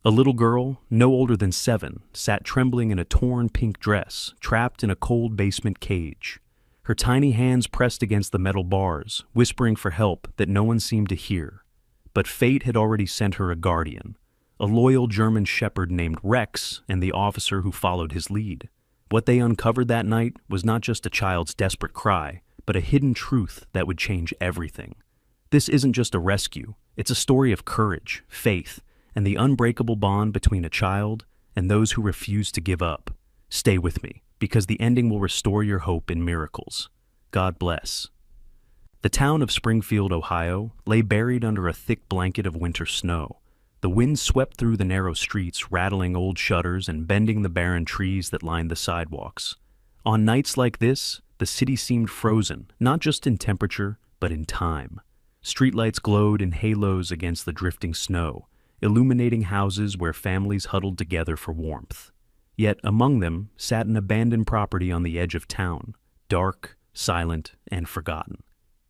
A little girl, no older than 7, sat trembling in a torn pink dress, trapped in a cold basement cage. Her tiny hands pressed against the metal bars, whispering for help that no one seemed to hear. But fate had already sent her a guardian, a loyal German shepherd named Rex, and the officer who followed his lead. What they uncovered that night was not just a child's desperate cry, but a hidden truth that would change everything. This isn't just a rescue, it's a story of courage, faith, and the unbreakable bond between a child and those who refuse to give up. Stay with me, because the ending will restore your hope in miracles. God bless. The town of Springfield, Ohio, lay buried under a thick blanket of winter snow. The wind swept through the narrow streets, rattling old shutters and bending the barren trees that lined the sidewalks. On nights like this, the city seemed frozen, not just in temperature, but in time. Streetlights glowed in halos against the drifting snow, illuminating houses where families huddled together for warmth. Yet among them sat an abandoned property on the edge of town, dark, silent, and forgotten.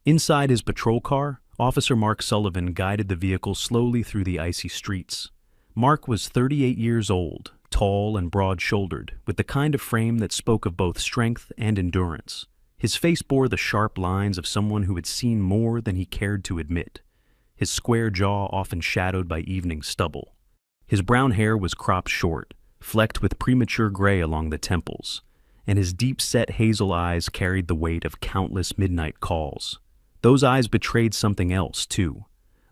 Inside his patrol car, Officer Mark Sullivan guided the vehicle slowly through the icy streets. Mark was 38 years old, tall and broad-shouldered, with the kind of frame that spoke of both strength and endurance. His face bore the sharp lines of someone who had seen more than he cared to admit, his square jaw often shadowed by evening stubble. His brown hair was cropped short, flecked with premature gray along the temples, and his deep-set hazel eyes carried the weight of countless midnight calls. Those eyes betrayed something else, too,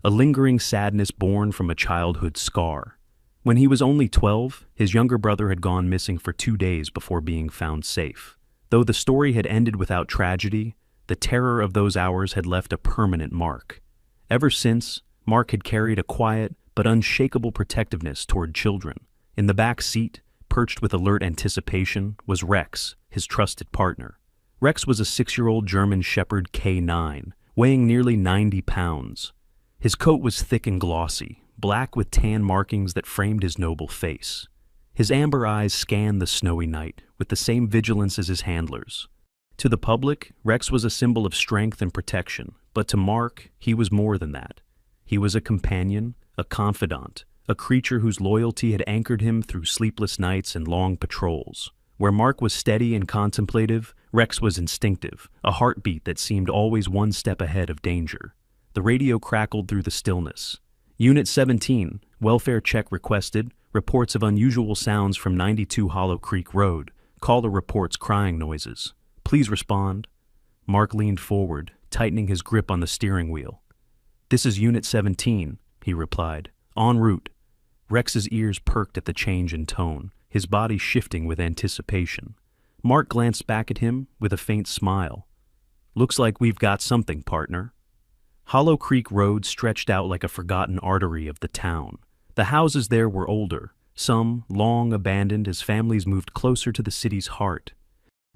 a lingering sadness born from a childhood scar. When he was only 12, his younger brother had gone missing for 2 days before being found safe. Though the story had ended without tragedy, the terror of those hours had left a permanent mark. Ever since, Mark had carried a quiet but unshakable protectiveness toward children. In the back seat, perched with alert anticipation, was Rex, his trusted partner. Rex was a 6-year-old German Shepherd K9, weighing nearly 90 pounds. His coat was thick and glossy, black with tan markings that framed his noble face. His amber eyes scanned the snowy night with the same vigilance as his handlers. To the public, Rex was a symbol of strength and protection, but to Mark, he was more than that. He was a companion, a confidant, a creature whose loyalty had anchored him through sleepless nights and long patrols. Where Mark was steady and contemplative, Rex was instinctive, a heartbeat that seemed always one step ahead of danger. The radio crackled through the stillness. Unit 17, welfare check requested, reports of unusual sounds from 92 Hollow Creek Road. Caller reports crying noises. Please respond. Mark leaned forward, tightening his grip on the steering wheel. This is Unit 17, he replied. En route. Rex's ears perked at the change in tone, his body shifting with anticipation. Mark glanced back at him with a faint smile. Looks like we've got something, partner. Hollow Creek Road stretched out like a forgotten artery of the town. The houses there were older, some long abandoned as families moved closer to the city's heart.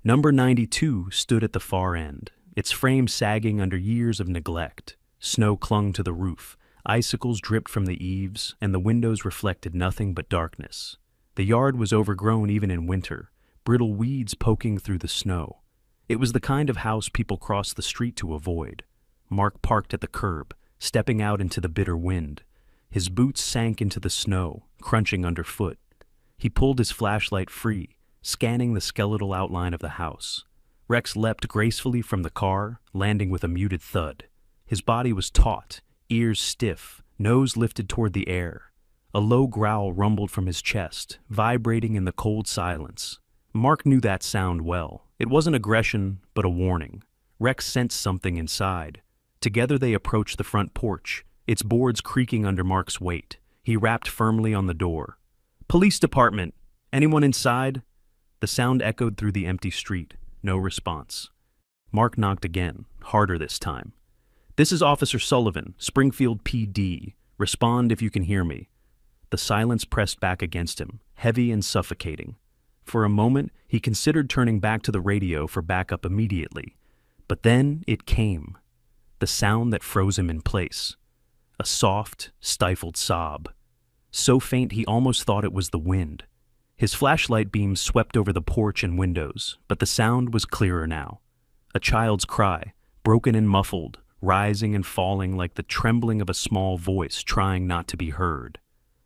Number 92 stood at the far end, its frame sagging under years of neglect. Snow clung to the roof, icicles dripped from the eaves, and the windows reflected nothing but darkness. The yard was overgrown even in winter, brittle weeds poking through the snow. It was the kind of house people crossed the street to avoid. Mark parked at the curb, stepping out into the bitter wind. His boots sank into the snow, crunching underfoot. He pulled his flashlight free, scanning the skeletal outline of the house. Rex leapt gracefully from the car, landing with a muted thud. His body was taut, ears stiff, nose lifted toward the air. A low growl rumbled from his chest, vibrating in the cold silence. Mark knew that sound well. It wasn't aggression, but a warning. Rex sensed something inside. Together they approached the front porch, its boards creaking under Mark's weight. He rapped firmly on the door. "Police department! Anyone inside?" The sound echoed through the empty street. No response. Mark knocked again, harder this time. "This is Officer Sullivan, Springfield PD. Respond if you can hear me." The silence pressed back against him, heavy and suffocating. For a moment, he considered turning back to the radio for backup immediately. But then it came. The sound that froze him in place. A soft, stifled sob. So faint he almost thought it was the wind. His flashlight beams swept over the porch and windows, but the sound was clearer now. A child's cry, broken and muffled, rising and falling like the trembling of a small voice trying not to be heard.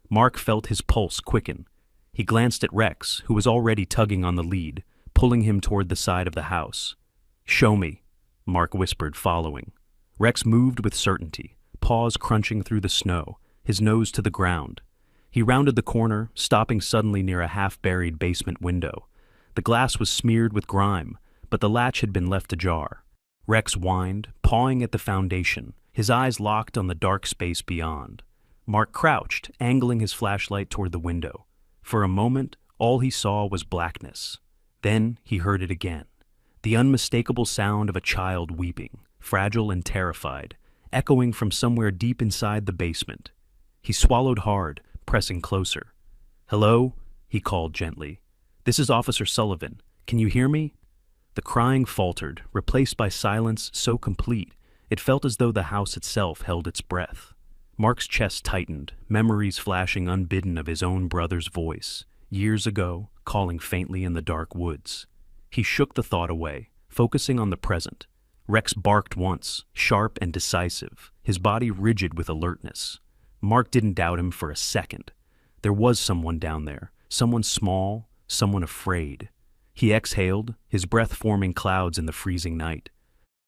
Mark felt his pulse quicken. He glanced at Rex, who was already tugging on the lead, pulling him toward the side of the house. "Show me," Mark whispered, following. Rex moved with certainty, paws crunching through the snow, his nose to the ground. He rounded the corner, stopping suddenly near a half-buried basement window. The glass was smeared with grime, but the latch had been left ajar. Rex whined, pawing at the foundation, his eyes locked on the dark space beyond. Mark crouched, angling his flashlight toward the window. For a moment, all he saw was blackness. Then he heard it again. The unmistakable sound of a child weeping, fragile and terrified, echoing from somewhere deep inside the basement. He swallowed hard, pressing closer. "Hello?" he called gently. "This is Officer Sullivan. Can you hear me?" The crying faltered, replaced by silence so complete it felt as though the house itself held its breath. Mark's chest tightened, memories flashing unbidden of his own brother's voice, years ago, calling faintly in the dark woods. He shook the thought away, focusing on the present. Rex barked once, sharp and decisive, his body rigid with alertness. Mark didn't doubt him for a second. There was someone down there, someone small, someone afraid. He exhaled, his breath forming clouds in the freezing night.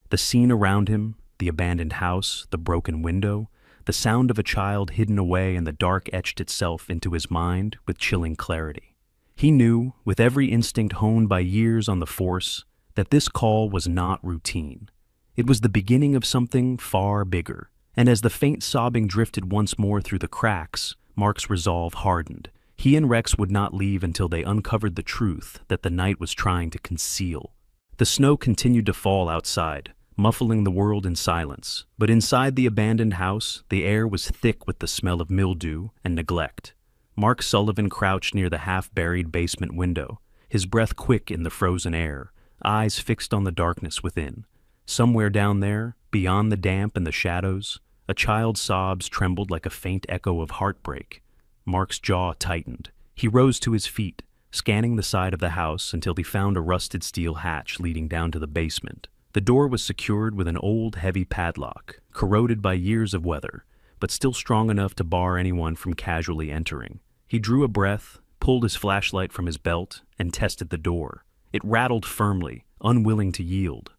The scene around him, the abandoned house, the broken window, the sound of a child hidden away in the dark etched itself into his mind with chilling clarity. He knew, with every instinct honed by years on the force, that this call was not routine. It was the beginning of something far bigger, and as the faint sobbing drifted once more through the cracks, Mark's resolve hardened. He and Rex would not leave until they uncovered the truth that the night was trying to conceal. The snow continued to fall outside, muffling the world in silence, but inside the abandoned house, the air was thick with the smell of mildew and neglect. Mark Sullivan crouched near the half-buried basement window, his breath quick in the frozen air, eyes fixed on the darkness within. Somewhere down there, beyond the damp and the shadows, a child's sobs trembled like a faint echo of heartbreak. Mark's jaw tightened. He rose to his feet, scanning the side of the house until he found a rusted steel hatch leading down to the basement. The door was secured with an old, heavy padlock, corroded by years of weather, but still strong enough to bar anyone from casually entering. He drew a breath, pulled his flashlight from his belt, and tested the door. It rattled firmly, unwilling to yield.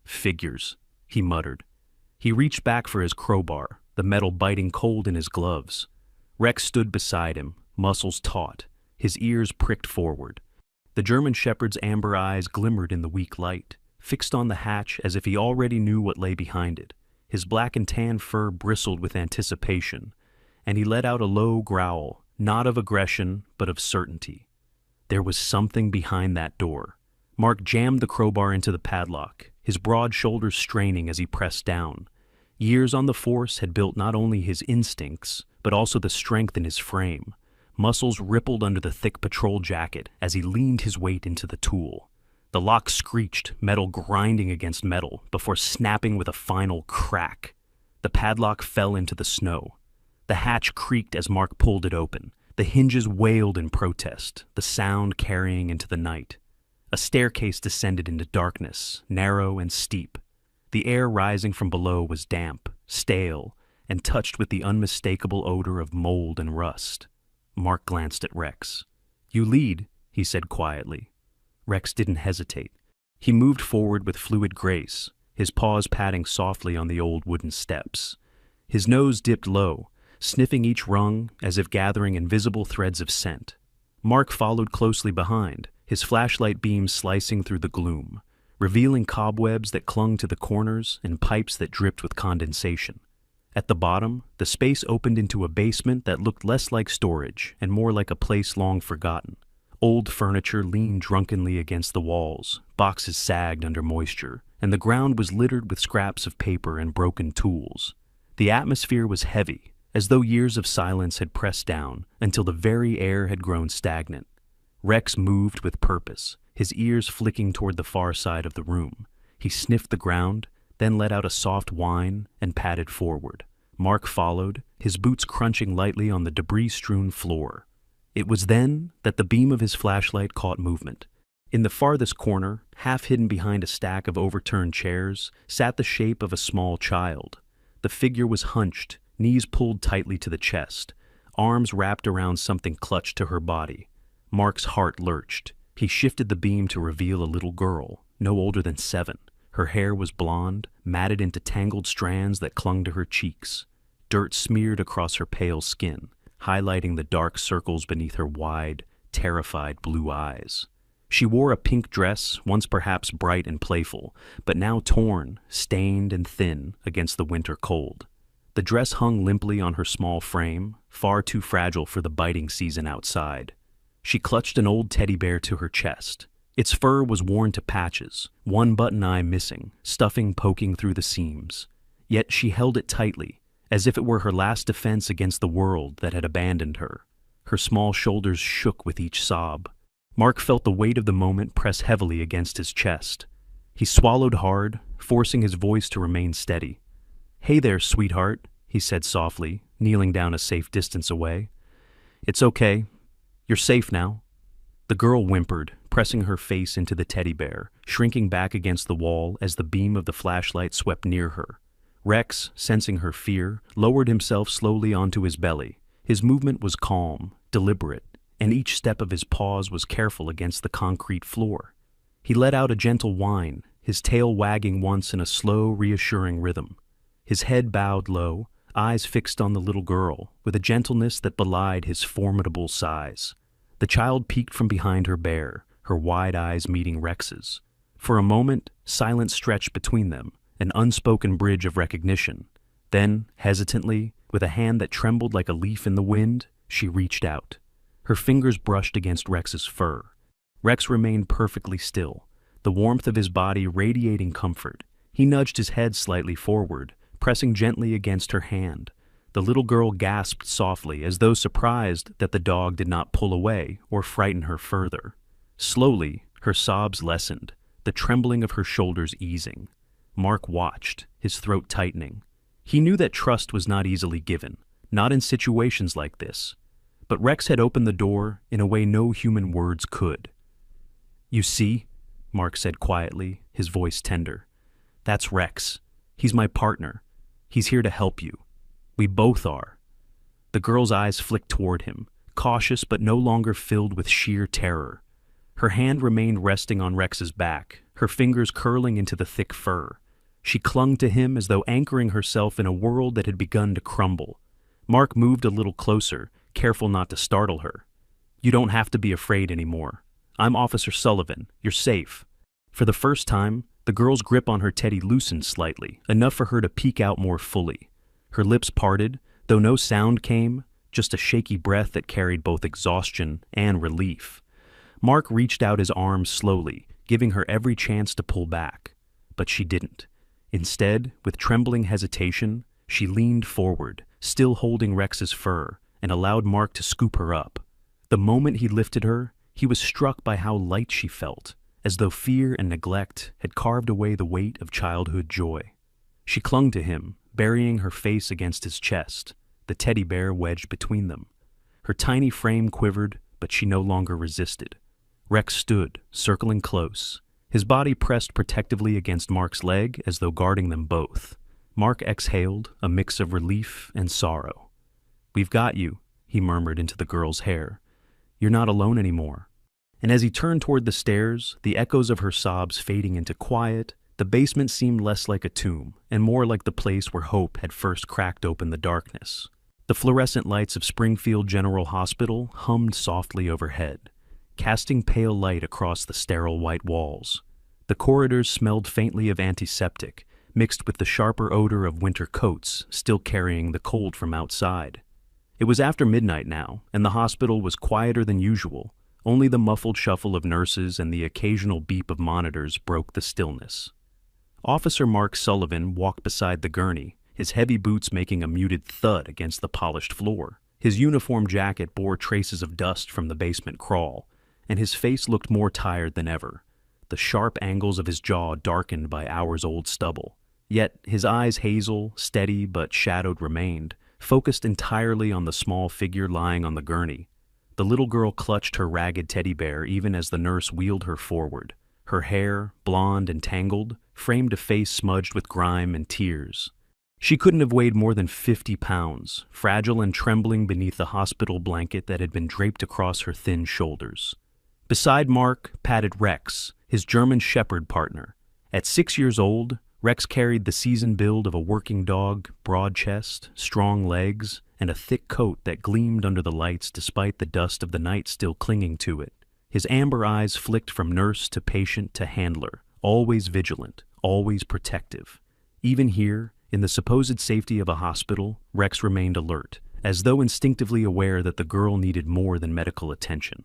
"Figures," he muttered. He reached back for his crowbar, the metal biting cold in his gloves. Rex stood beside him, muscles taut, his ears pricked forward. The German shepherd's amber eyes glimmered in the weak light, fixed on the hatch as if he already knew what lay behind it. His black and tan fur bristled with anticipation, and he let out a low growl, not of aggression, but of certainty. There was something behind that door. Mark jammed the crowbar into the padlock, his broad shoulders straining as he pressed down. Years on the force had built not only his instincts, but also the strength in his frame. Muscles rippled under the thick patrol jacket as he leaned his weight into the tool. The lock screeched, metal grinding against metal, before snapping with a final crack. The padlock fell into the snow. The hatch creaked as Mark pulled it open. The hinges wailed in protest, the sound carrying into the night. A staircase descended into darkness, narrow and steep. The air rising from below was damp, stale, and touched with the unmistakable odor of mold and rust. Mark glanced at Rex. "You lead," he said quietly. Rex didn't hesitate. He moved forward with fluid grace, his paws patting softly on the old wooden steps. His nose dipped low, sniffing each rung as if gathering invisible threads of scent. Mark followed closely behind, his flashlight beams slicing through the gloom, revealing cobwebs that clung to the corners and pipes that dripped with condensation. At the bottom, the space opened into a basement that looked less like storage and more like a place long forgotten. Old furniture leaned drunkenly against the walls, boxes sagged under moisture, and the ground was littered with scraps of paper and broken tools. The atmosphere was heavy, as though years of silence had pressed down until the very air had grown stagnant. Rex moved with purpose, his ears flicking toward the far side of the room. He sniffed the ground, then let out a soft whine and padded forward. Mark followed, his boots crunching lightly on the debris-strewn floor. It was then that the beam of his flashlight caught movement. In the farthest corner, half hidden behind a stack of overturned chairs, sat the shape of a small child. The figure was hunched, knees pulled tightly to the chest. arms wrapped around something clutched to her body. Mark's heart lurched. He shifted the beam to reveal a little girl, no older than 7. Her hair was blonde, matted into tangled strands that clung to her cheeks. Dirt smeared across her pale skin, highlighting the dark circles beneath her wide, terrified blue eyes. She wore a pink dress, once perhaps bright and playful, but now torn, stained and thin against the winter cold. The dress hung limply on her small frame, far too fragile for the biting season outside. She clutched an old teddy bear to her chest. Its fur was worn to patches, one button eye missing, stuffing poking through the seams. Yet she held it tightly, as if it were her last defense against the world that had abandoned her. Her small shoulders shook with each sob. Mark felt the weight of the moment press heavily against his chest. He swallowed hard, forcing his voice to remain steady. "Hey there, sweetheart," he said softly, kneeling down a safe distance away. "It's okay. You're safe now." The girl whimpered, pressing her face into the teddy bear, shrinking back against the wall as the beam of the flashlight swept near her. Rex, sensing her fear, lowered himself slowly onto his belly. His movement was calm, deliberate, and each step of his paws was careful against the concrete floor. He let out a gentle whine, his tail wagging once in a slow, reassuring rhythm. His head bowed low, eyes fixed on the little girl, with a gentleness that belied his formidable size. The child peeked from behind her bear, her wide eyes meeting Rex's. For a moment, silence stretched between them, an unspoken bridge of recognition. Then, hesitantly, with a hand that trembled like a leaf in the wind, she reached out. Her fingers brushed against Rex's fur. Rex remained perfectly still, the warmth of his body radiating comfort. He nudged his head slightly forward, pressing gently against her hand. The little girl gasped softly, as though surprised that the dog did not pull away or frighten her further. Slowly, her sobs lessened, the trembling of her shoulders easing. Mark watched, his throat tightening. He knew that trust was not easily given, not in situations like this. But Rex had opened the door in a way no human words could. "You see," Mark said quietly, his voice tender. "That's Rex. He's my partner. He's here to help you. We both are." The girl's eyes flicked toward him, cautious but no longer filled with sheer terror. Her hand remained resting on Rex's back, her fingers curling into the thick fur. She clung to him as though anchoring herself in a world that had begun to crumble. Mark moved a little closer, careful not to startle her. "You don't have to be afraid anymore. I'm Officer Sullivan. You're safe." For the first time, the girl's grip on her teddy loosened slightly, enough for her to peek out more fully. Her lips parted, though no sound came, just a shaky breath that carried both exhaustion and relief. Mark reached out his arms slowly, giving her every chance to pull back. But she didn't. Instead, with trembling hesitation, she leaned forward, still holding Rex's fur, and allowed Mark to scoop her up. The moment he lifted her, he was struck by how light she felt, as though fear and neglect had carved away the weight of childhood joy. She clung to him, burying her face against his chest, the teddy bear wedged between them. Her tiny frame quivered, but she no longer resisted. Rex stood, circling close, his body pressed protectively against Mark's leg as though guarding them both. Mark exhaled, a mix of relief and sorrow. "We've got you," he murmured into the girl's hair. "You're not alone anymore." And as he turned toward the stairs, the echoes of her sobs fading into quiet, the basement seemed less like a tomb and more like the place where hope had first cracked open the darkness. The fluorescent lights of Springfield General Hospital hummed softly overhead, casting pale light across the sterile white walls. The corridors smelled faintly of antiseptic, mixed with the sharper odor of winter coats still carrying the cold from outside. It was after midnight now, and the hospital was quieter than usual. Only the muffled shuffle of nurses and the occasional beep of monitors broke the stillness. Officer Mark Sullivan walked beside the gurney, his heavy boots making a muted thud against the polished floor. His uniform jacket bore traces of dust from the basement crawl, and his face looked more tired than ever, the sharp angles of his jaw darkened by hours-old stubble. Yet his eyes, hazel, steady but shadowed, remained, focused entirely on the small figure lying on the gurney. The little girl clutched her ragged teddy bear even as the nurse wheeled her forward, her hair, blonde and tangled, framed a face smudged with grime and tears. She couldn't have weighed more than 50 pounds, fragile and trembling beneath the hospital blanket that had been draped across her thin shoulders. Beside Mark padded Rex, his German Shepherd partner. At 6 years old, Rex carried the seasoned build of a working dog, broad chest, strong legs, and a thick coat that gleamed under the lights despite the dust of the night still clinging to it. His amber eyes flicked from nurse to patient to handler, always vigilant, always protective. Even here, in the supposed safety of a hospital, Rex remained alert, as though instinctively aware that the girl needed more than medical attention.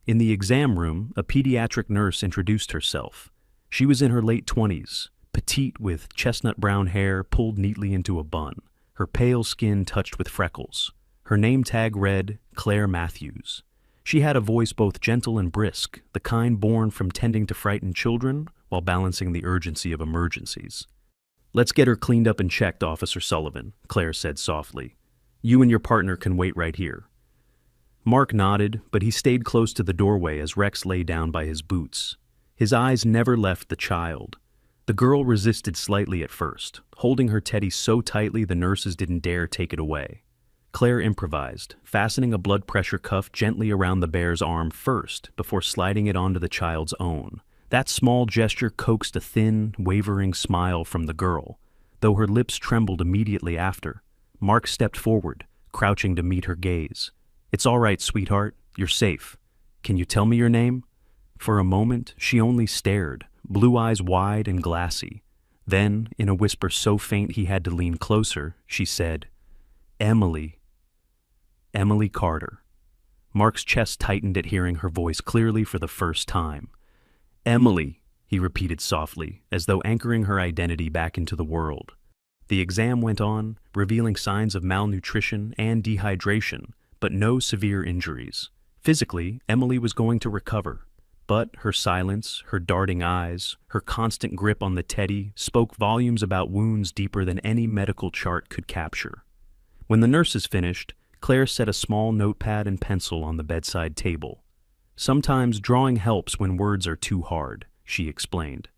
In the exam room, a pediatric nurse introduced herself. She was in her late 20s, petite with chestnut brown hair pulled neatly into a bun, her pale skin touched with freckles. Her name tag read Claire Matthews. She had a voice both gentle and brisk, the kind born from tending to frightened children while balancing the urgency of emergencies. "Let's get her cleaned up and checked, Officer Sullivan," Claire said softly. "You and your partner can wait right here." Mark nodded, but he stayed close to the doorway as Rex lay down by his boots. His eyes never left the child. The girl resisted slightly at first, holding her teddy so tightly the nurses didn't dare take it away. Claire improvised, fastening a blood pressure cuff gently around the bear's arm first before sliding it onto the child's own. That small gesture coaxed a thin, wavering smile from the girl, though her lips trembled immediately after. Mark stepped forward, crouching to meet her gaze. "It's all right, sweetheart. You're safe. Can you tell me your name?" For a moment, she only stared, blue eyes wide and glassy. Then, in a whisper so faint he had to lean closer, she said, "Emily. Emily Carter." Mark's chest tightened at hearing her voice clearly for the first time. "Emily," he repeated softly, as though anchoring her identity back into the world. The exam went on, revealing signs of malnutrition and dehydration, but no severe injuries. Physically, Emily was going to recover. But her silence, her darting eyes, her constant grip on the teddy spoke volumes about wounds deeper than any medical chart could capture. When the nurses finished, Claire set a small notepad and pencil on the bedside table. "Sometimes drawing helps when words are too hard," she explained.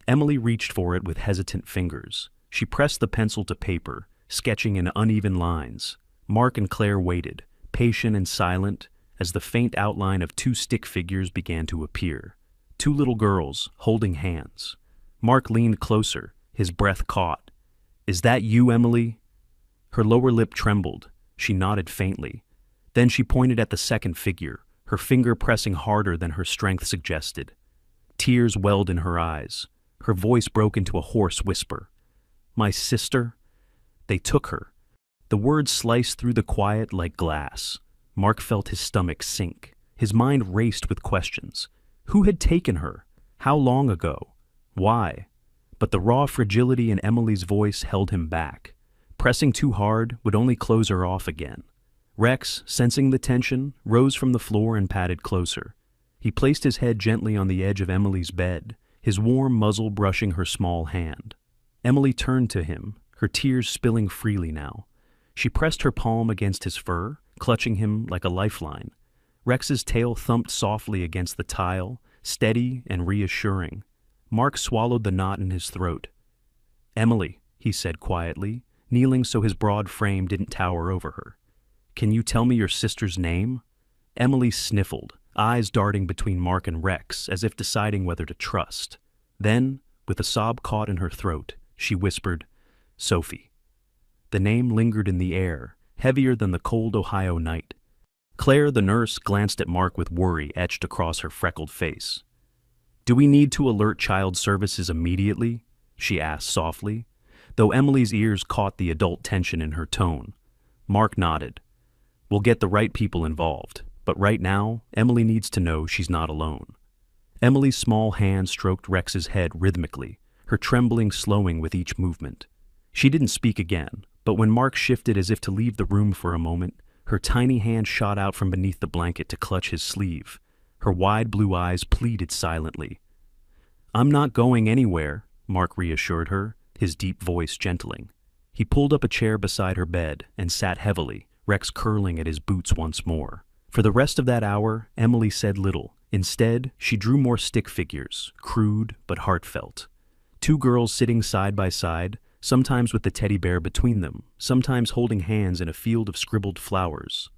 Emily reached for it with hesitant fingers. She pressed the pencil to paper, sketching in uneven lines. Mark and Claire waited, patient and silent, as the faint outline of two stick figures began to appear. Two little girls, holding hands. Mark leaned closer, his breath caught. "Is that you, Emily?" Her lower lip trembled. She nodded faintly. Then she pointed at the second figure, her finger pressing harder than her strength suggested. Tears welled in her eyes. Her voice broke into a hoarse whisper. "My sister?" "They took her." The words sliced through the quiet like glass. Mark felt his stomach sink. His mind raced with questions. Who had taken her? How long ago? Why? But the raw fragility in Emily's voice held him back. Pressing too hard would only close her off again. Rex, sensing the tension, rose from the floor and padded closer. He placed his head gently on the edge of Emily's bed, his warm muzzle brushing her small hand. Emily turned to him, her tears spilling freely now. She pressed her palm against his fur, clutching him like a lifeline. Rex's tail thumped softly against the tile, steady and reassuring. Mark swallowed the knot in his throat. "Emily," he said quietly, kneeling so his broad frame didn't tower over her. "Can you tell me your sister's name?" Emily sniffled, eyes darting between Mark and Rex as if deciding whether to trust. Then, with a sob caught in her throat, she whispered, "Sophie." The name lingered in the air, heavier than the cold Ohio night. Claire, the nurse, glanced at Mark with worry etched across her freckled face. "Do we need to alert child services immediately?" she asked softly, though Emily's ears caught the adult tension in her tone. Mark nodded. "We'll get the right people involved, but right now, Emily needs to know she's not alone." Emily's small hand stroked Rex's head rhythmically, her trembling slowing with each movement. She didn't speak again, but when Mark shifted as if to leave the room for a moment, her tiny hand shot out from beneath the blanket to clutch his sleeve. Her wide blue eyes pleaded silently. "I'm not going anywhere," Mark reassured her, his deep voice gentling. He pulled up a chair beside her bed and sat heavily, Rex curling at his boots once more. For the rest of that hour, Emily said little. Instead, she drew more stick figures, crude but heartfelt. Two girls sitting side by side, sometimes with the teddy bear between them, sometimes holding hands in a field of scribbled flowers.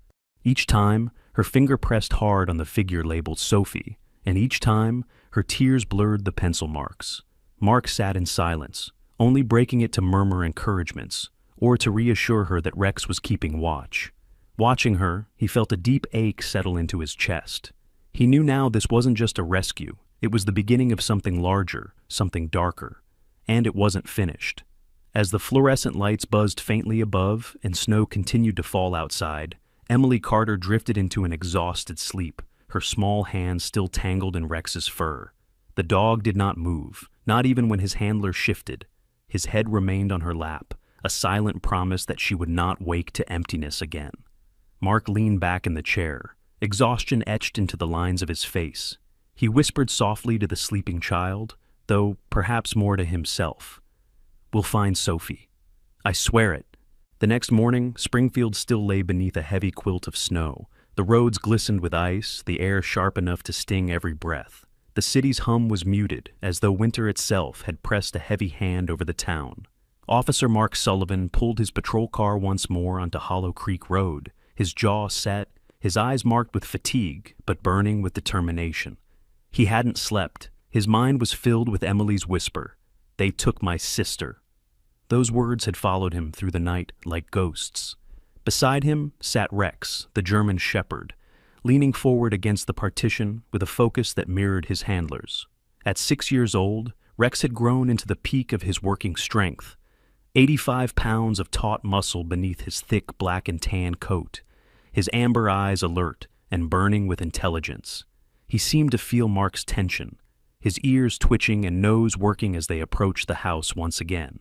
Each time, her finger pressed hard on the figure labeled Sophie, and each time, her tears blurred the pencil marks. Mark sat in silence, only breaking it to murmur encouragements, or to reassure her that Rex was keeping watch. Watching her, he felt a deep ache settle into his chest. He knew now this wasn't just a rescue, it was the beginning of something larger, something darker. And it wasn't finished. As the fluorescent lights buzzed faintly above and snow continued to fall outside, Emily Carter drifted into an exhausted sleep, her small hands still tangled in Rex's fur. The dog did not move, not even when his handler shifted. His head remained on her lap, a silent promise that she would not wake to emptiness again. Mark leaned back in the chair, exhaustion etched into the lines of his face. He whispered softly to the sleeping child, though perhaps more to himself. "We'll find Sophie. I swear it." The next morning, Springfield still lay beneath a heavy quilt of snow. The roads glistened with ice, the air sharp enough to sting every breath. The city's hum was muted, as though winter itself had pressed a heavy hand over the town. Officer Mark Sullivan pulled his patrol car once more onto Hollow Creek Road, his jaw set, his eyes marked with fatigue, but burning with determination. He hadn't slept. His mind was filled with Emily's whisper, "They took my sister." Those words had followed him through the night like ghosts. Beside him sat Rex, the German shepherd, leaning forward against the partition with a focus that mirrored his handler's. At 6 years old, Rex had grown into the peak of his working strength, 85 pounds of taut muscle beneath his thick black and tan coat, his amber eyes alert and burning with intelligence. He seemed to feel Mark's tension, his ears twitching and nose working as they approached the house once again.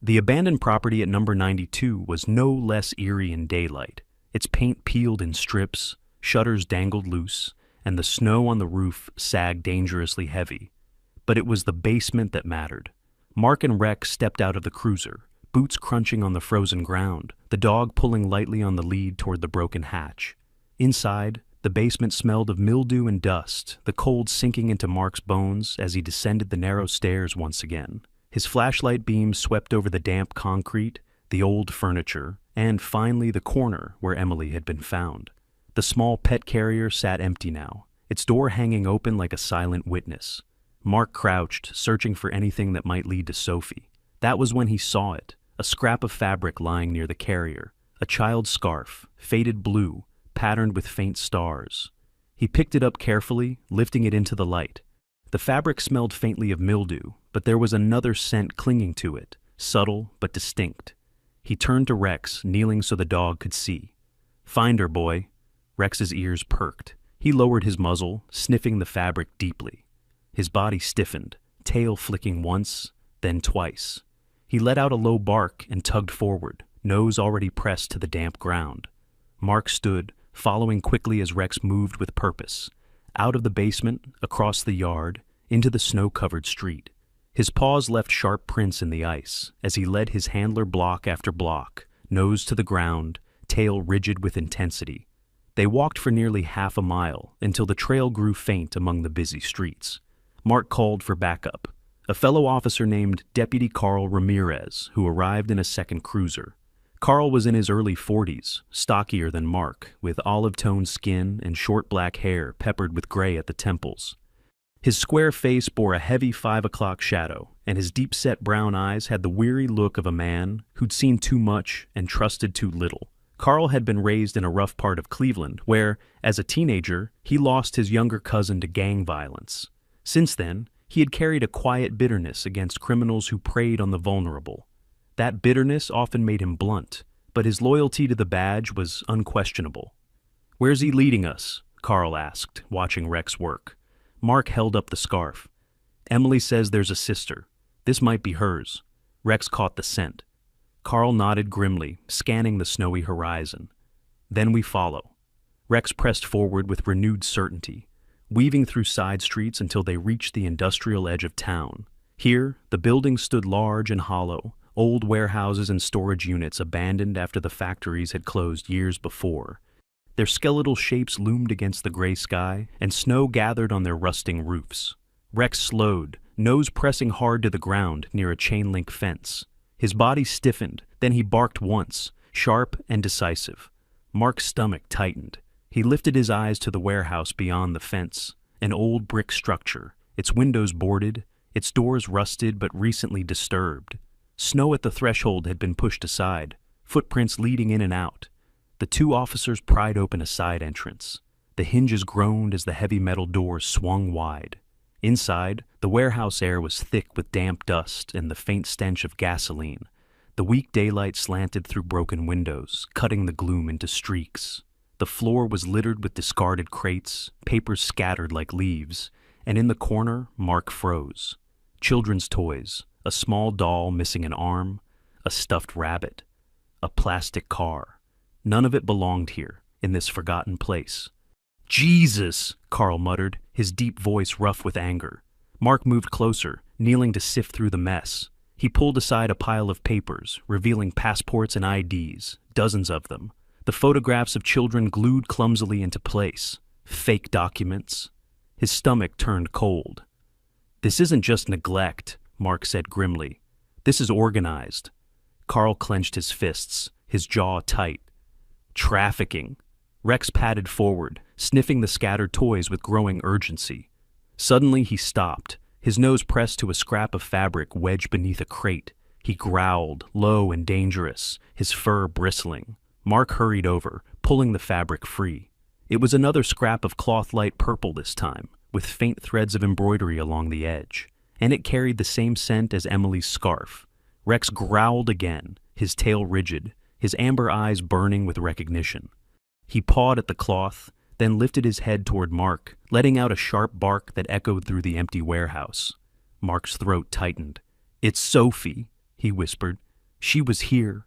The abandoned property at number 92 was no less eerie in daylight, its paint peeled in strips, shutters dangled loose, and the snow on the roof sagged dangerously heavy. But it was the basement that mattered. Mark and Rex stepped out of the cruiser, boots crunching on the frozen ground, the dog pulling lightly on the lead toward the broken hatch. Inside, the basement smelled of mildew and dust, the cold sinking into Mark's bones as he descended the narrow stairs once again. His flashlight beams swept over the damp concrete, the old furniture, and finally the corner where Emily had been found. The small pet carrier sat empty now, its door hanging open like a silent witness. Mark crouched, searching for anything that might lead to Sophie. That was when he saw it, a scrap of fabric lying near the carrier, a child's scarf, faded blue, patterned with faint stars. He picked it up carefully, lifting it into the light. The fabric smelled faintly of mildew, but there was another scent clinging to it, subtle but distinct. He turned to Rex, kneeling so the dog could see. "Find her, boy." Rex's ears perked. He lowered his muzzle, sniffing the fabric deeply. His body stiffened, tail flicking once, then twice. He let out a low bark and tugged forward, nose already pressed to the damp ground. Mark stood, following quickly as Rex moved with purpose. Out of the basement, across the yard, into the snow-covered street. His paws left sharp prints in the ice as he led his handler block after block, nose to the ground, tail rigid with intensity. They walked for nearly half a mile until the trail grew faint among the busy streets. Mark called for backup. A fellow officer named Deputy Carl Ramirez, who arrived in a second cruiser. Carl was in his early 40s, stockier than Mark, with olive-toned skin and short black hair peppered with gray at the temples. His square face bore a heavy 5 o'clock shadow, and his deep-set brown eyes had the weary look of a man who'd seen too much and trusted too little. Carl had been raised in a rough part of Cleveland, where, as a teenager, he lost his younger cousin to gang violence. Since then, he had carried a quiet bitterness against criminals who preyed on the vulnerable. That bitterness often made him blunt, but his loyalty to the badge was unquestionable. "Where's he leading us?" Carl asked, watching Rex work. Mark held up the scarf. "Emily says there's a sister. This might be hers." Rex caught the scent. Carl nodded grimly, scanning the snowy horizon. "Then we follow." Rex pressed forward with renewed certainty, weaving through side streets until they reached the industrial edge of town. Here, the buildings stood large and hollow, old warehouses and storage units abandoned after the factories had closed years before. Their skeletal shapes loomed against the gray sky, and snow gathered on their rusting roofs. Rex slowed, nose pressing hard to the ground near a chain-link fence. His body stiffened, then he barked once, sharp and decisive. Mark's stomach tightened. He lifted his eyes to the warehouse beyond the fence, an old brick structure, its windows boarded, its doors rusted but recently disturbed. Snow at the threshold had been pushed aside, footprints leading in and out. The two officers pried open a side entrance. The hinges groaned as the heavy metal doors swung wide. Inside, the warehouse air was thick with damp dust and the faint stench of gasoline. The weak daylight slanted through broken windows, cutting the gloom into streaks. The floor was littered with discarded crates, papers scattered like leaves, and in the corner, Mark froze. Children's toys, a small doll missing an arm, a stuffed rabbit, a plastic car. None of it belonged here, in this forgotten place. "Jesus!" Carl muttered, his deep voice rough with anger. Mark moved closer, kneeling to sift through the mess. He pulled aside a pile of papers, revealing passports and IDs, dozens of them. The photographs of children glued clumsily into place. Fake documents. His stomach turned cold. "This isn't just neglect," Mark said grimly. "This is organized." Carl clenched his fists, his jaw tight. "Trafficking." Rex padded forward, sniffing the scattered toys with growing urgency. Suddenly he stopped, his nose pressed to a scrap of fabric wedged beneath a crate. He growled, low and dangerous, his fur bristling. Mark hurried over, pulling the fabric free. It was another scrap of cloth light purple this time, with faint threads of embroidery along the edge, and it carried the same scent as Emily's scarf. Rex growled again, his tail rigid, his amber eyes burning with recognition. He pawed at the cloth, then lifted his head toward Mark, letting out a sharp bark that echoed through the empty warehouse. Mark's throat tightened. "It's Sophie," he whispered. "She was here."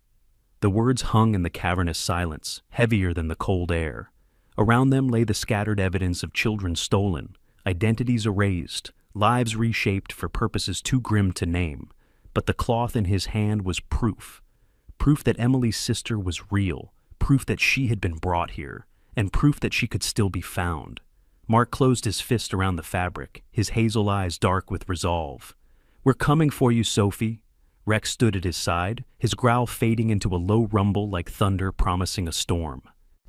The words hung in the cavernous silence, heavier than the cold air. Around them lay the scattered evidence of children stolen, identities erased, lives reshaped for purposes too grim to name. But the cloth in his hand was proof. Proof that Emily's sister was real, proof that she had been brought here, and proof that she could still be found. Mark closed his fist around the fabric, his hazel eyes dark with resolve. "We're coming for you, Sophie." Rex stood at his side, his growl fading into a low rumble like thunder promising a storm.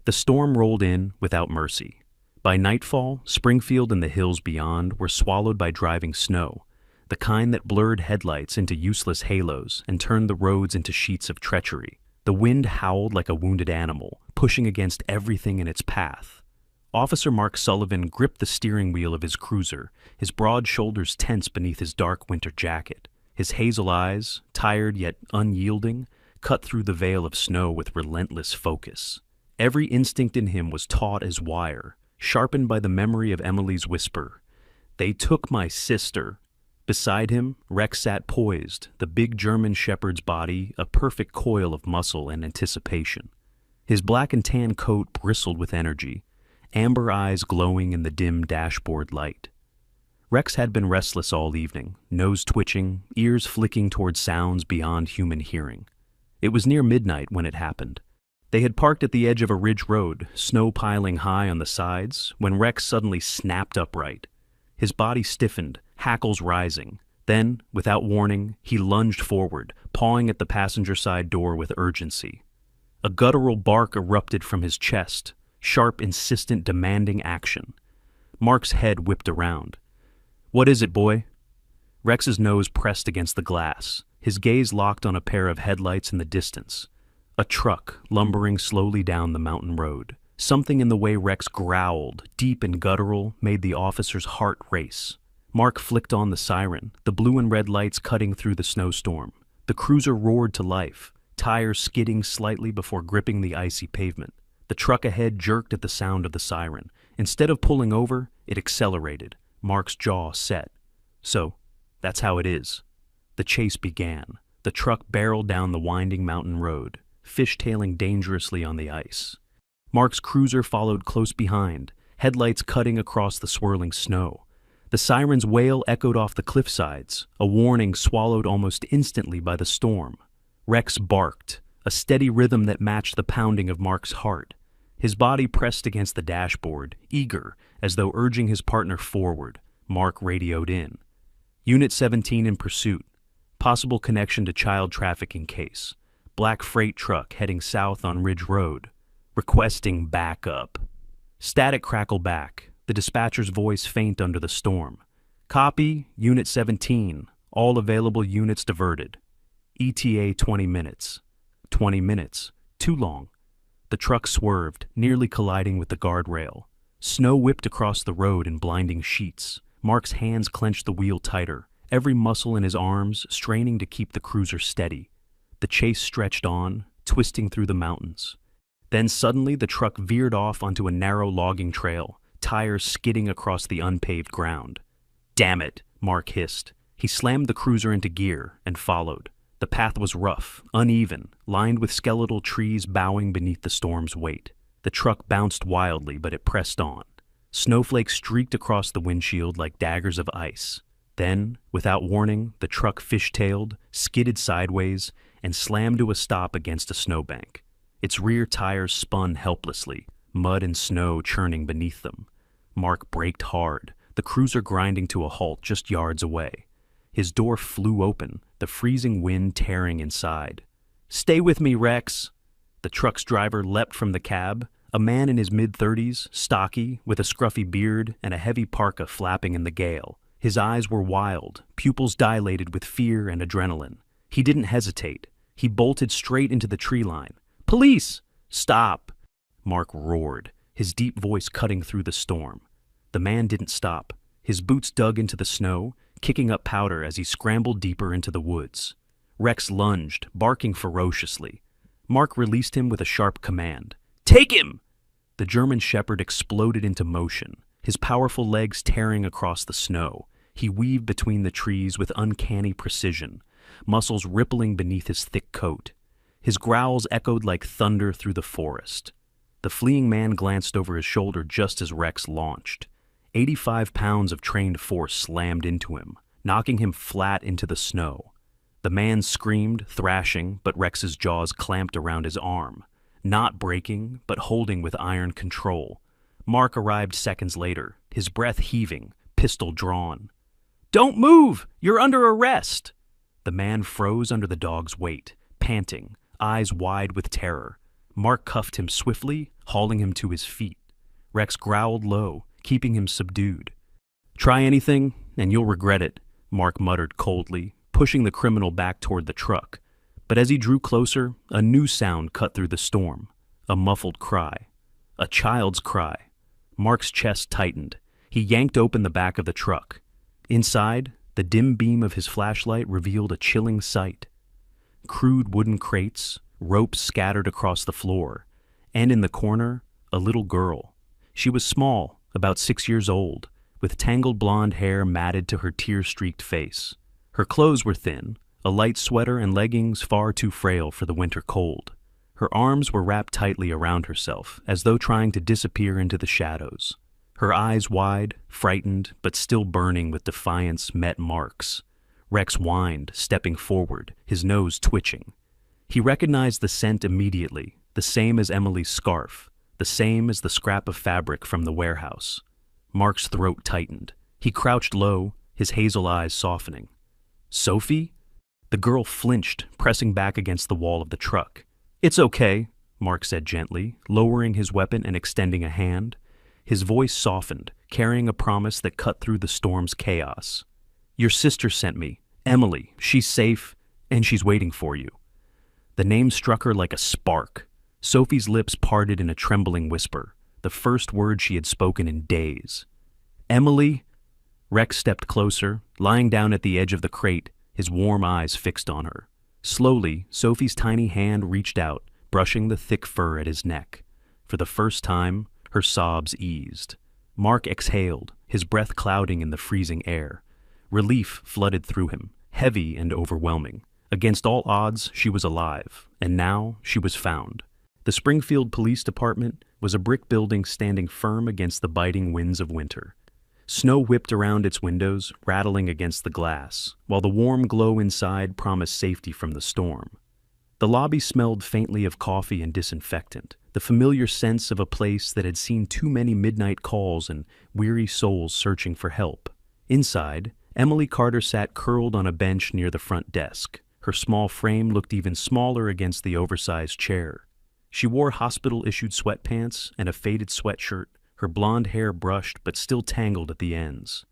The storm rolled in without mercy. By nightfall, Springfield and the hills beyond were swallowed by driving snow, the kind that blurred headlights into useless halos and turned the roads into sheets of treachery. The wind howled like a wounded animal, pushing against everything in its path. Officer Mark Sullivan gripped the steering wheel of his cruiser, his broad shoulders tense beneath his dark winter jacket. His hazel eyes, tired yet unyielding, cut through the veil of snow with relentless focus. Every instinct in him was taut as wire, sharpened by the memory of Emily's whisper. "They took my sister." Beside him, Rex sat poised, the big German shepherd's body a perfect coil of muscle and anticipation. His black and tan coat bristled with energy, amber eyes glowing in the dim dashboard light. Rex had been restless all evening, nose twitching, ears flicking toward sounds beyond human hearing. It was near midnight when it happened. They had parked at the edge of a ridge road, snow piling high on the sides, when Rex suddenly snapped upright. His body stiffened, hackles rising. Then, without warning, he lunged forward, pawing at the passenger side door with urgency. A guttural bark erupted from his chest, sharp, insistent, demanding action. Mark's head whipped around. "What is it, boy?" Rex's nose pressed against the glass, his gaze locked on a pair of headlights in the distance. A truck lumbering slowly down the mountain road. Something in the way Rex growled, deep and guttural, made the officer's heart race. Mark flicked on the siren, the blue and red lights cutting through the snowstorm. The cruiser roared to life, tires skidding slightly before gripping the icy pavement. The truck ahead jerked at the sound of the siren. Instead of pulling over, it accelerated. Mark's jaw set. So, that's how it is. The chase began. The truck barreled down the winding mountain road, fishtailing dangerously on the ice. Mark's cruiser followed close behind, headlights cutting across the swirling snow. The siren's wail echoed off the cliffsides, a warning swallowed almost instantly by the storm. Rex barked, a steady rhythm that matched the pounding of Mark's heart. His body pressed against the dashboard, eager, as though urging his partner forward. Mark radioed in. "Unit 17 in pursuit. Possible connection to child trafficking case. Black freight truck heading south on Ridge Road. Requesting backup. Static crackle back, the dispatcher's voice faint under the storm. Copy, Unit 17. All available units diverted. ETA 20 minutes. 20 minutes. Too long. The truck swerved, nearly colliding with the guardrail. Snow whipped across the road in blinding sheets. Mark's hands clenched the wheel tighter, every muscle in his arms straining to keep the cruiser steady. The chase stretched on, twisting through the mountains. Then suddenly the truck veered off onto a narrow logging trail, tires skidding across the unpaved ground. "Damn it," Mark hissed. He slammed the cruiser into gear and followed. The path was rough, uneven, lined with skeletal trees bowing beneath the storm's weight. The truck bounced wildly, but it pressed on. Snowflakes streaked across the windshield like daggers of ice. Then, without warning, the truck fishtailed, skidded sideways, and slammed to a stop against a snowbank. Its rear tires spun helplessly, mud and snow churning beneath them. Mark braked hard, the cruiser grinding to a halt just yards away. His door flew open, the freezing wind tearing inside. "Stay with me, Rex!" The truck's driver leapt from the cab, a man in his mid-30s, stocky, with a scruffy beard and a heavy parka flapping in the gale. His eyes were wild, pupils dilated with fear and adrenaline. He didn't hesitate. He bolted straight into the tree line. "Police! Stop!" Mark roared, his deep voice cutting through the storm. The man didn't stop. His boots dug into the snow, kicking up powder as he scrambled deeper into the woods. Rex lunged, barking ferociously. Mark released him with a sharp command. "Take him!" The German shepherd exploded into motion, his powerful legs tearing across the snow. He weaved between the trees with uncanny precision, muscles rippling beneath his thick coat. His growls echoed like thunder through the forest. The fleeing man glanced over his shoulder just as Rex launched. 85 pounds of trained force slammed into him, knocking him flat into the snow. The man screamed, thrashing, but Rex's jaws clamped around his arm, not breaking, but holding with iron control. Mark arrived seconds later, his breath heaving, pistol drawn. "Don't move! You're under arrest!" The man froze under the dog's weight, panting, eyes wide with terror. Mark cuffed him swiftly, hauling him to his feet. Rex growled low, keeping him subdued. "Try anything, and you'll regret it," Mark muttered coldly, pushing the criminal back toward the truck. But as he drew closer, a new sound cut through the storm. A muffled cry. A child's cry. Mark's chest tightened. He yanked open the back of the truck. Inside, the dim beam of his flashlight revealed a chilling sight. Crude wooden crates, ropes scattered across the floor, and in the corner, a little girl. She was small, about 6 years old, with tangled blonde hair matted to her tear-streaked face. Her clothes were thin, a light sweater and leggings far too frail for the winter cold. Her arms were wrapped tightly around herself, as though trying to disappear into the shadows. Her eyes wide, frightened, but still burning with defiance, met Mark's. Rex whined, stepping forward, his nose twitching. He recognized the scent immediately, the same as Emily's scarf, the same as the scrap of fabric from the warehouse. Mark's throat tightened. He crouched low, his hazel eyes softening. "Sophie?" The girl flinched, pressing back against the wall of the truck. "It's okay," Mark said gently, lowering his weapon and extending a hand. His voice softened, carrying a promise that cut through the storm's chaos. "Your sister sent me. Emily. She's safe, and she's waiting for you." The name struck her like a spark. Sophie's lips parted in a trembling whisper, the first word she had spoken in days. "Emily?" Rex stepped closer, lying down at the edge of the crate, his warm eyes fixed on her. Slowly, Sophie's tiny hand reached out, brushing the thick fur at his neck. For the first time, her sobs eased. Mark exhaled, his breath clouding in the freezing air. Relief flooded through him, heavy and overwhelming. Against all odds, she was alive, and now she was found. The Springfield Police Department was a brick building standing firm against the biting winds of winter. Snow whipped around its windows, rattling against the glass, while the warm glow inside promised safety from the storm. The lobby smelled faintly of coffee and disinfectant, the familiar sense of a place that had seen too many midnight calls and weary souls searching for help. Inside, Emily Carter sat curled on a bench near the front desk. Her small frame looked even smaller against the oversized chair. She wore hospital-issued sweatpants and a faded sweatshirt, her blonde hair brushed but still tangled at the ends.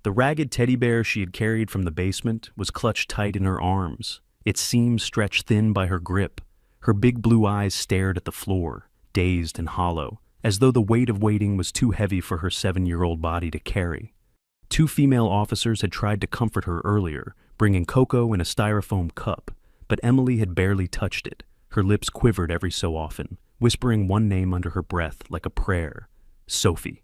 The ragged teddy bear she had carried from the basement was clutched tight in her arms, its seams stretched thin by her grip. Her big blue eyes stared at the floor, dazed and hollow, as though the weight of waiting was too heavy for her 7-year-old body to carry. 2 female officers had tried to comfort her earlier, bringing cocoa in a styrofoam cup, but Emily had barely touched it. Her lips quivered every so often, whispering one name under her breath like a prayer: Sophie.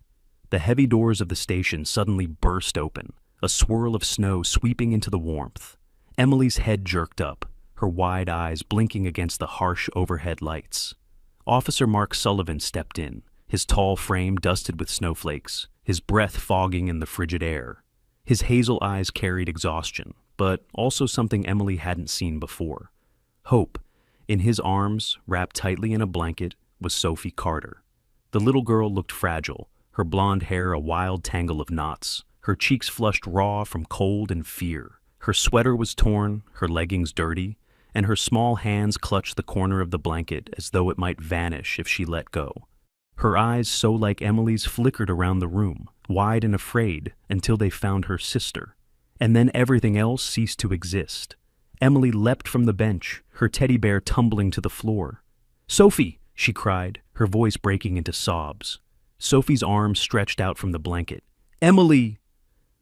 The heavy doors of the station suddenly burst open, a swirl of snow sweeping into the warmth. Emily's head jerked up, her wide eyes blinking against the harsh overhead lights. Officer Mark Sullivan stepped in, his tall frame dusted with snowflakes, his breath fogging in the frigid air. His hazel eyes carried exhaustion, but also something Emily hadn't seen before: hope. In his arms, wrapped tightly in a blanket, was Sophie Carter. The little girl looked fragile, her blonde hair a wild tangle of knots, her cheeks flushed raw from cold and fear. Her sweater was torn, her leggings dirty, and her small hands clutched the corner of the blanket as though it might vanish if she let go. Her eyes, so like Emily's, flickered around the room, wide and afraid, until they found her sister. And then everything else ceased to exist. Emily leapt from the bench, her teddy bear tumbling to the floor. "Sophie!" she cried, her voice breaking into sobs. Sophie's arms stretched out from the blanket. "Emily!"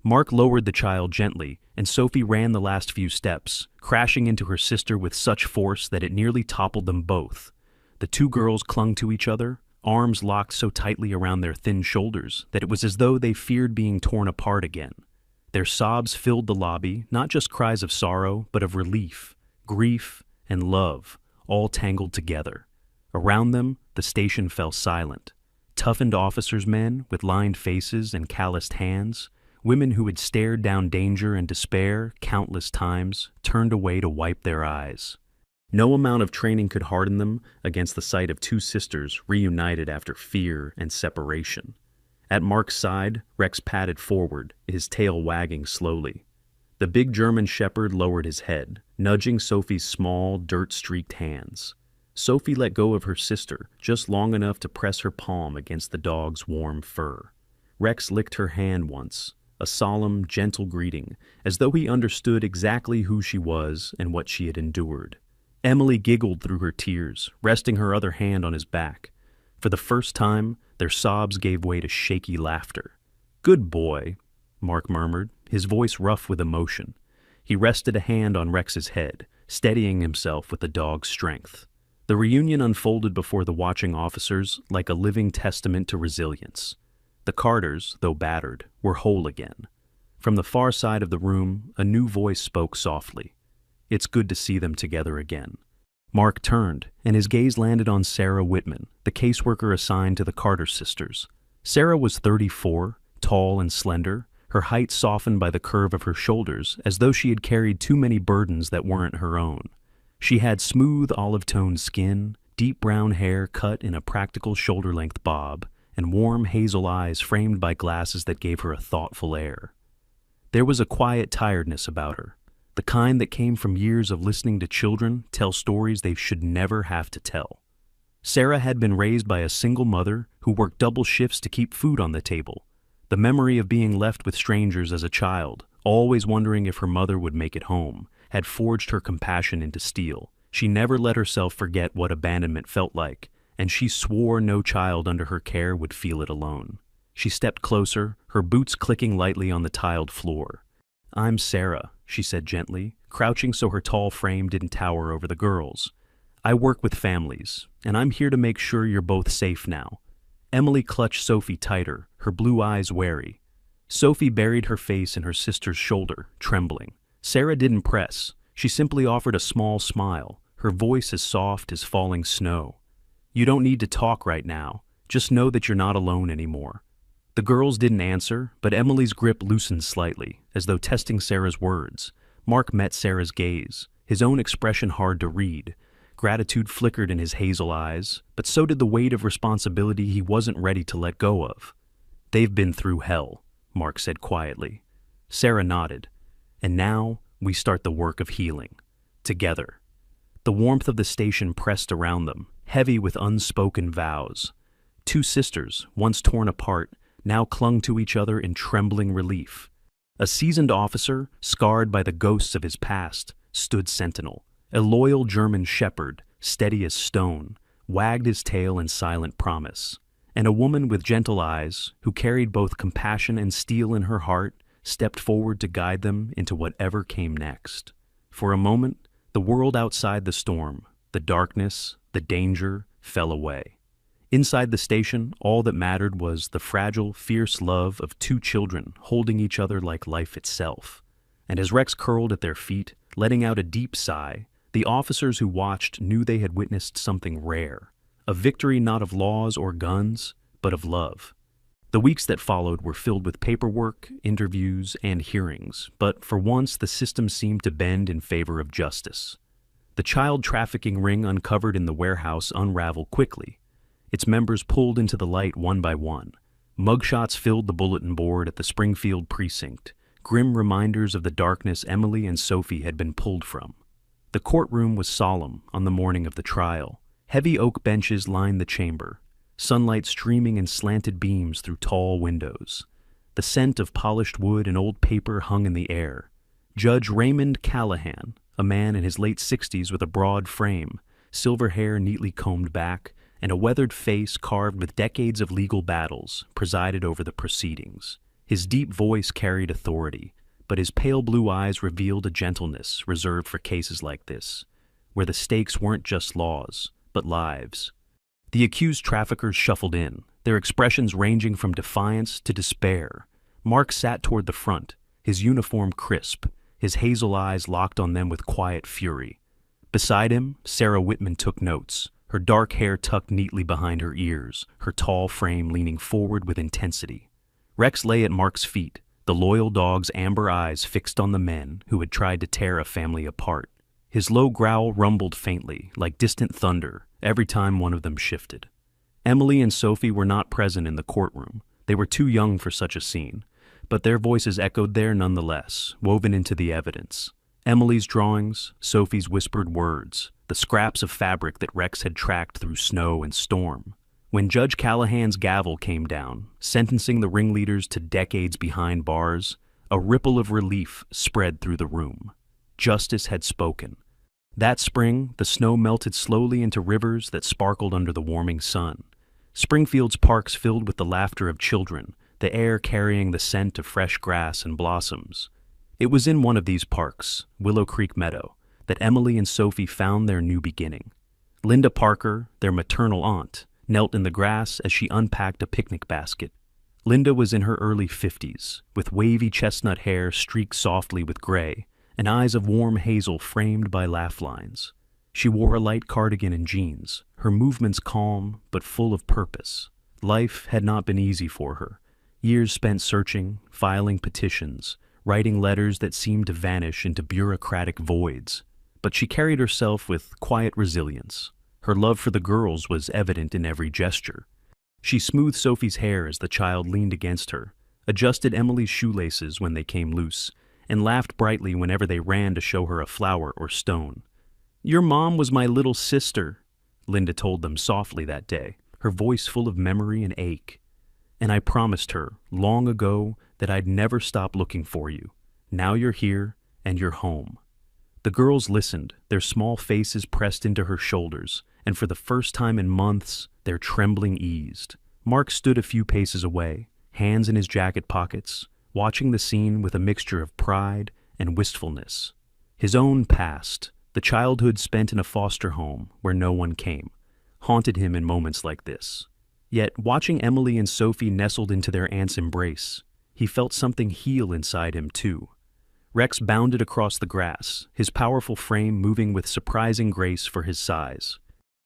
Mark lowered the child gently, and Sophie ran the last few steps, crashing into her sister with such force that it nearly toppled them both. The 2 girls clung to each other, arms locked so tightly around their thin shoulders that it was as though they feared being torn apart again. Their sobs filled the lobby, not just cries of sorrow, but of relief, grief, and love, all tangled together. Around them, the station fell silent. Toughened officers' men with lined faces and calloused hands, women who had stared down danger and despair countless times, turned away to wipe their eyes. No amount of training could harden them against the sight of 2 sisters reunited after fear and separation. At Mark's side, Rex padded forward, his tail wagging slowly. The big German shepherd lowered his head, nudging Sophie's small, dirt-streaked hands. Sophie let go of her sister, just long enough to press her palm against the dog's warm fur. Rex licked her hand once, a solemn, gentle greeting, as though he understood exactly who she was and what she had endured. Emily giggled through her tears, resting her other hand on his back. For the first time, their sobs gave way to shaky laughter. "Good boy," Mark murmured, his voice rough with emotion. He rested a hand on Rex's head, steadying himself with the dog's strength. The reunion unfolded before the watching officers like a living testament to resilience. The Carters, though battered, were whole again. From the far side of the room, a new voice spoke softly. "It's good to see them together again." Mark turned, and his gaze landed on Sarah Whitman, the caseworker assigned to the Carter sisters. Sarah was 34, tall and slender, her height softened by the curve of her shoulders, as though she had carried too many burdens that weren't her own. She had smooth olive-toned skin, deep brown hair cut in a practical shoulder-length bob, and warm hazel eyes framed by glasses that gave her a thoughtful air. There was a quiet tiredness about her, the kind that came from years of listening to children tell stories they should never have to tell. Sarah had been raised by a single mother who worked double shifts to keep food on the table. The memory of being left with strangers as a child, always wondering if her mother would make it home, had forged her compassion into steel. She never let herself forget what abandonment felt like, and she swore no child under her care would feel it alone. She stepped closer, her boots clicking lightly on the tiled floor. "I'm Sarah," she said gently, crouching so her tall frame didn't tower over the girls. "I work with families, and I'm here to make sure you're both safe now." Emily clutched Sophie tighter, her blue eyes wary. Sophie buried her face in her sister's shoulder, trembling. Sarah didn't press. She simply offered a small smile, her voice as soft as falling snow. "You don't need to talk right now. Just know that you're not alone anymore." The girls didn't answer, but Emily's grip loosened slightly, as though testing Sarah's words. Mark met Sarah's gaze, his own expression hard to read. Gratitude flickered in his hazel eyes, but so did the weight of responsibility he wasn't ready to let go of. "They've been through hell," Mark said quietly. Sarah nodded. "And now we start the work of healing. Together." The warmth of the station pressed around them, heavy with unspoken vows. Two sisters, once torn apart, now clung to each other in trembling relief. A seasoned officer, scarred by the ghosts of his past, stood sentinel. A loyal German shepherd, steady as stone, wagged his tail in silent promise. And a woman with gentle eyes, who carried both compassion and steel in her heart, stepped forward to guide them into whatever came next. For a moment, the world outside the storm, the darkness, the danger, fell away. Inside the station, all that mattered was the fragile, fierce love of two children holding each other like life itself. And as Rex curled at their feet, letting out a deep sigh, the officers who watched knew they had witnessed something rare, a victory not of laws or guns, but of love. The weeks that followed were filled with paperwork, interviews, and hearings, but for once the system seemed to bend in favor of justice. The child trafficking ring uncovered in the warehouse unraveled quickly. Its members pulled into the light one by one. Mugshots filled the bulletin board at the Springfield precinct, grim reminders of the darkness Emily and Sophie had been pulled from. The courtroom was solemn on the morning of the trial. Heavy oak benches lined the chamber, sunlight streaming in slanted beams through tall windows. The scent of polished wood and old paper hung in the air. Judge Raymond Callahan, a man in his late 60s with a broad frame, silver hair neatly combed back, and a weathered face carved with decades of legal battles, presided over the proceedings. His deep voice carried authority, but his pale blue eyes revealed a gentleness reserved for cases like this, where the stakes weren't just laws, but lives. The accused traffickers shuffled in, their expressions ranging from defiance to despair. Mark sat toward the front, his uniform crisp, his hazel eyes locked on them with quiet fury. Beside him, Sarah Whitman took notes, her dark hair tucked neatly behind her ears, her tall frame leaning forward with intensity. Rex lay at Mark's feet, the loyal dog's amber eyes fixed on the men who had tried to tear a family apart. His low growl rumbled faintly, like distant thunder, every time one of them shifted. Emily and Sophie were not present in the courtroom. They were too young for such a scene, but their voices echoed there nonetheless, woven into the evidence. Emily's drawings, Sophie's whispered words, the scraps of fabric that Rex had tracked through snow and storm. When Judge Callahan's gavel came down, sentencing the ringleaders to decades behind bars, a ripple of relief spread through the room. Justice had spoken. That spring, the snow melted slowly into rivers that sparkled under the warming sun. Springfield's parks filled with the laughter of children, the air carrying the scent of fresh grass and blossoms. It was in one of these parks, Willow Creek Meadow, that Emily and Sophie found their new beginning. Linda Parker, their maternal aunt, knelt in the grass as she unpacked a picnic basket. Linda was in her early 50s, with wavy chestnut hair streaked softly with gray, and eyes of warm hazel framed by laugh lines. She wore a light cardigan and jeans, her movements calm but full of purpose. Life had not been easy for her. Years spent searching, filing petitions, writing letters that seemed to vanish into bureaucratic voids. But she carried herself with quiet resilience. Her love for the girls was evident in every gesture. She smoothed Sophie's hair as the child leaned against her, adjusted Emily's shoelaces when they came loose, and laughed brightly whenever they ran to show her a flower or stone. "Your mom was my little sister," Linda told them softly that day, her voice full of memory and ache. "And I promised her, long ago, that I'd never stop looking for you. Now you're here, and you're home." The girls listened, their small faces pressed into her shoulders, and for the first time in months, their trembling eased. Mark stood a few paces away, hands in his jacket pockets, watching the scene with a mixture of pride and wistfulness. His own past, the childhood spent in a foster home where no one came, haunted him in moments like this. Yet, watching Emily and Sophie nestled into their aunt's embrace, he felt something heal inside him too. Rex bounded across the grass, his powerful frame moving with surprising grace for his size.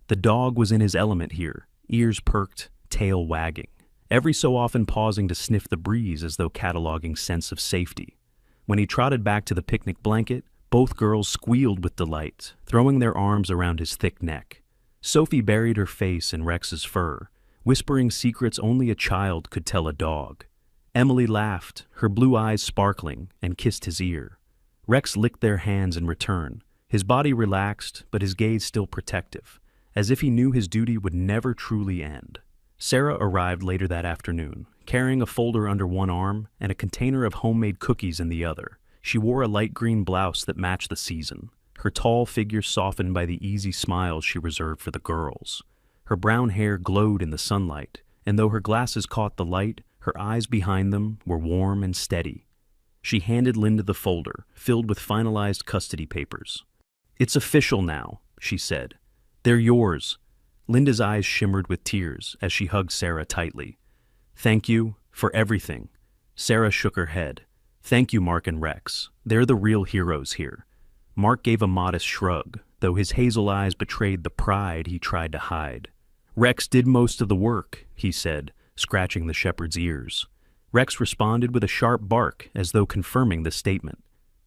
The dog was in his element here, ears perked, tail wagging, every so often pausing to sniff the breeze as though cataloging sense of safety. When he trotted back to the picnic blanket, both girls squealed with delight, throwing their arms around his thick neck. Sophie buried her face in Rex's fur, whispering secrets only a child could tell a dog. Emily laughed, her blue eyes sparkling, and kissed his ear. Rex licked their hands in return, his body relaxed, but his gaze still protective, as if he knew his duty would never truly end. Sarah arrived later that afternoon, carrying a folder under one arm and a container of homemade cookies in the other. She wore a light green blouse that matched the season, her tall figure softened by the easy smiles she reserved for the girls. Her brown hair glowed in the sunlight, and though her glasses caught the light, her eyes behind them were warm and steady. She handed Linda the folder, filled with finalized custody papers. "It's official now," she said. "They're yours." Linda's eyes shimmered with tears as she hugged Sarah tightly. "Thank you for everything." Sarah shook her head. "Thank you, Mark and Rex. They're the real heroes here." Mark gave a modest shrug, though his hazel eyes betrayed the pride he tried to hide. "Rex did most of the work," he said, scratching the shepherd's ears. Rex responded with a sharp bark, as though confirming the statement.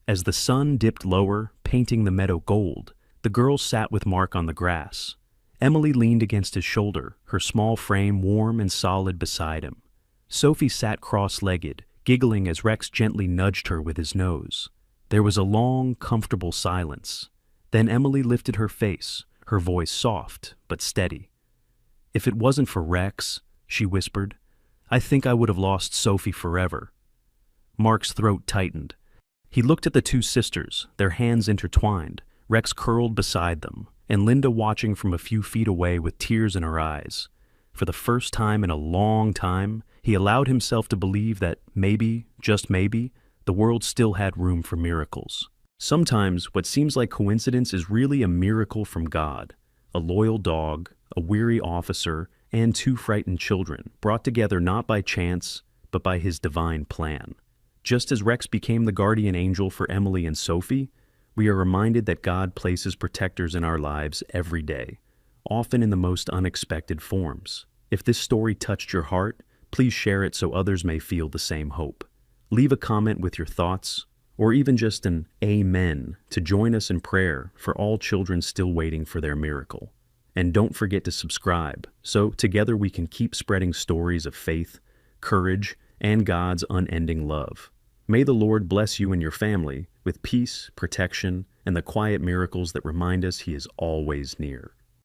As the sun dipped lower, painting the meadow gold, the girls sat with Mark on the grass. Emily leaned against his shoulder, her small frame warm and solid beside him. Sophie sat cross-legged, giggling as Rex gently nudged her with his nose. There was a long, comfortable silence. Then Emily lifted her face, her voice soft but steady. "If it wasn't for Rex," she whispered, "I think I would have lost Sophie forever." Mark's throat tightened. He looked at the two sisters, their hands intertwined, Rex curled beside them, and Linda watching from a few feet away with tears in her eyes. For the first time in a long time, he allowed himself to believe that maybe, just maybe, the world still had room for miracles. Sometimes what seems like coincidence is really a miracle from God. A loyal dog, a weary officer, and two frightened children, brought together not by chance, but by his divine plan. Just as Rex became the guardian angel for Emily and Sophie, we are reminded that God places protectors in our lives every day, often in the most unexpected forms. If this story touched your heart, please share it so others may feel the same hope. Leave a comment with your thoughts, or even just an amen to join us in prayer for all children still waiting for their miracle. And don't forget to subscribe, so together we can keep spreading stories of faith, courage, and God's unending love. May the Lord bless you and your family with peace, protection, and the quiet miracles that remind us He is always near.